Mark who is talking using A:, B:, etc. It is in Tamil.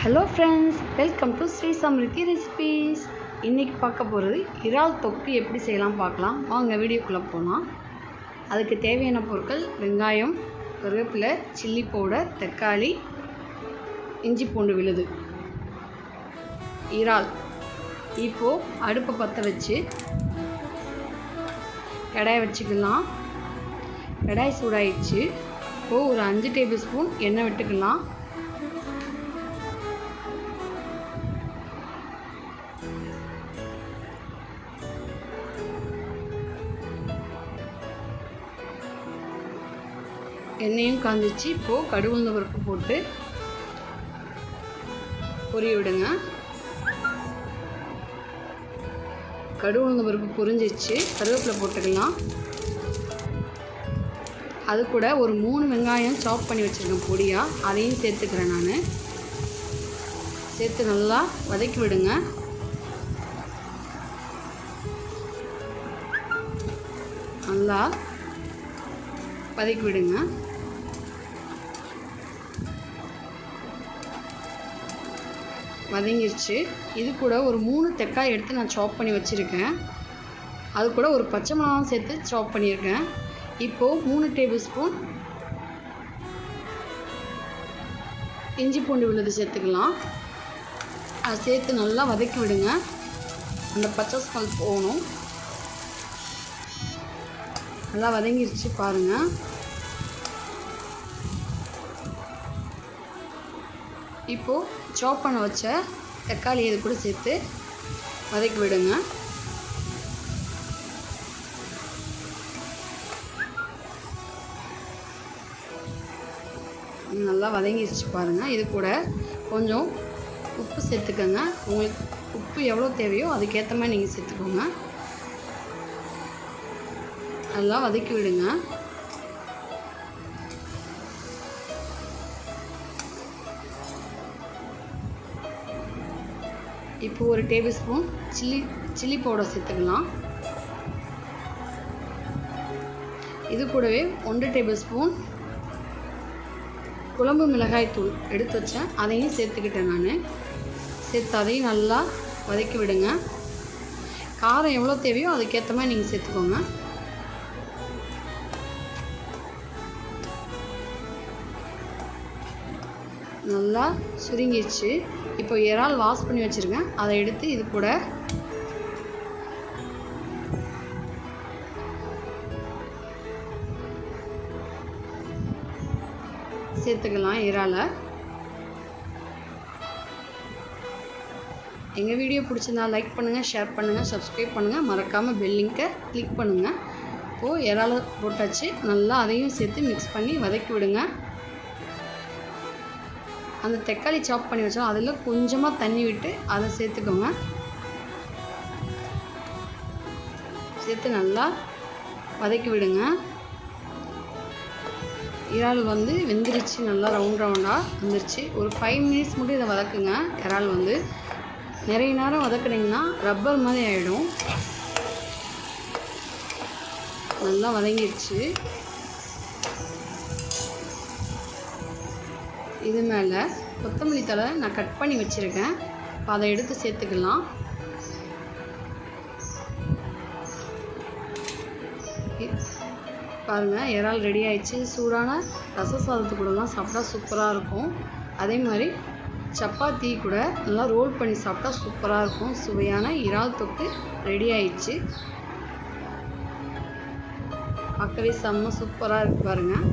A: Hello friends, welcome to s.srisamrithi recipes. இன்றைக்கி பார்க்க போகிறது இறால் தொக்கு எப்படி செய்யலாம் பார்க்கலாம். வாங்க வீடியோக்குள்ளே போகலாம். அதுக்கு தேவையான பொருட்கள்: வெங்காயம், கருவேப்பிலை, சில்லி பவுடர், தக்காளி, இஞ்சி பூண்டு விழுது, இறால். இப்போது அடுப்பை பற்ற வச்சு கடாயை வச்சுக்கலாம். கடாய் சூடாயிடுச்சு. இப்போது ஒரு 5 டேபிள் ஸ்பூன் எண்ணெய் விட்டுக்கலாம். எண்ணெயும் காஞ்சிச்சு. இப்போது கடுகு உளுந்த பருப்பு போட்டு பொரிய விடுங்க. கடுகு உளுந்த பருப்பு பொரிஞ்சிச்சு. கருவேப்பிலை போட்டுக்கலாம். அது கூட ஒரு 3 வெங்காயம் சாப் பண்ணி வச்சுருக்கேன் பொடியாக, அதையும் சேர்த்துக்கிறேன். நான் சேர்த்து நல்லா வதக்கி விடுங்க. நல்லா வதக்கி விடுங்க. வதங்கிருச்சு. இது கூட ஒரு 3 தக்காளி எடுத்து நான் சாப் பண்ணி வச்சுருக்கேன். அது கூட ஒரு பச்சை மிளகாவும் சேர்த்து சாப் பண்ணியிருக்கேன். இப்போது 3 டேபிள் ஸ்பூன் இஞ்சி பூண்டு விழுது சேர்த்துக்கலாம். அதை சேர்த்து நல்லா வதக்கி விடுங்க. அந்த பச்சை ஸ்மெல் போகணும். நல்லா வதங்கிருச்சு பாருங்கள். இப்போது சாப் பண்ண வச்ச தக்காளி இது கூட சேர்த்து வதக்கி விடுங்க. நல்லா வதங்கிருச்சு பாருங்கள். இது கூட கொஞ்சம் உப்பு சேர்த்துக்கோங்க. உங்களுக்கு உப்பு எவ்வளோ தேவையோ அதுக்கேற்ற மாதிரி நீங்கள் சேர்த்துக்கோங்க. நல்லா வதக்கி விடுங்க. இப்போ ஒரு டேபிள் ஸ்பூன் சில்லி பவுடர் சேர்த்துக்கலாம். இது கூடவே 1 டேபிள் ஸ்பூன் குழம்பு மிளகாய் தூள் எடுத்து வச்சேன், அதையும் சேர்த்துக்கிட்டேன். நான் சேர்த்து அதையும் நல்லா வதக்கி விடுங்க. காரம் எவ்வளோ தேவையோ அதுக்கேற்ற மாதிரி நீங்கள் சேர்த்துக்கோங்க. நல்லா சுருங்கிடுச்சு. இப்போ இறால் வாஷ் பண்ணி வச்சுருக்கேன், அதை எடுத்து இது கூட சேர்த்துக்கலாம். இறாலை எங்கள் வீடியோ பிடிச்சிருந்தா லைக் பண்ணுங்கள், ஷேர் பண்ணுங்கள், சப்ஸ்கிரைப் பண்ணுங்கள். மறக்காமல் பெல் லிங்கை கிளிக் பண்ணுங்கள். இப்போது இறாலை போட்டாச்சு. நல்லா அதையும் சேர்த்து மிக்ஸ் பண்ணி வதக்கி விடுங்க. அந்த தக்காளி சாப் பண்ணி வச்சோம், அதில் கொஞ்சமாக தண்ணி விட்டு அதை சேர்த்துக்கோங்க. சேர்த்து நல்லா வதக்கி விடுங்க. இறால் வெந்துருச்சு. நல்லா ரவுண்டாக வந்துருச்சு. ஒரு 5 மினிட்ஸ் மட்டும் இதை வதக்குங்க. இறால் நிறைய நேரம் வதக்குனிங்கன்னா ரப்பர் மாதிரி ஆகிடும். நல்லா வதங்கிருச்சு. இது மேலே கொத்தமல்லி தழை நான் கட் பண்ணி வச்சுருக்கேன், அதை எடுத்து சேர்த்துக்கலாம். பாருங்கள், இறால் ரெடி ஆயிடுச்சு. சூடான ரச சாதத்து கூடலாம் சாப்பிட்டா சூப்பராக இருக்கும். அதே மாதிரி சப்பாத்தி கூட நல்லா ரோல் பண்ணி சாப்பிட்டா சூப்பராக இருக்கும். சுவையான இறால் தொக்கு ரெடி ஆயிடுச்சு. பார்க்கவே செம்ம சூப்பராக இருக்குது பாருங்கள்.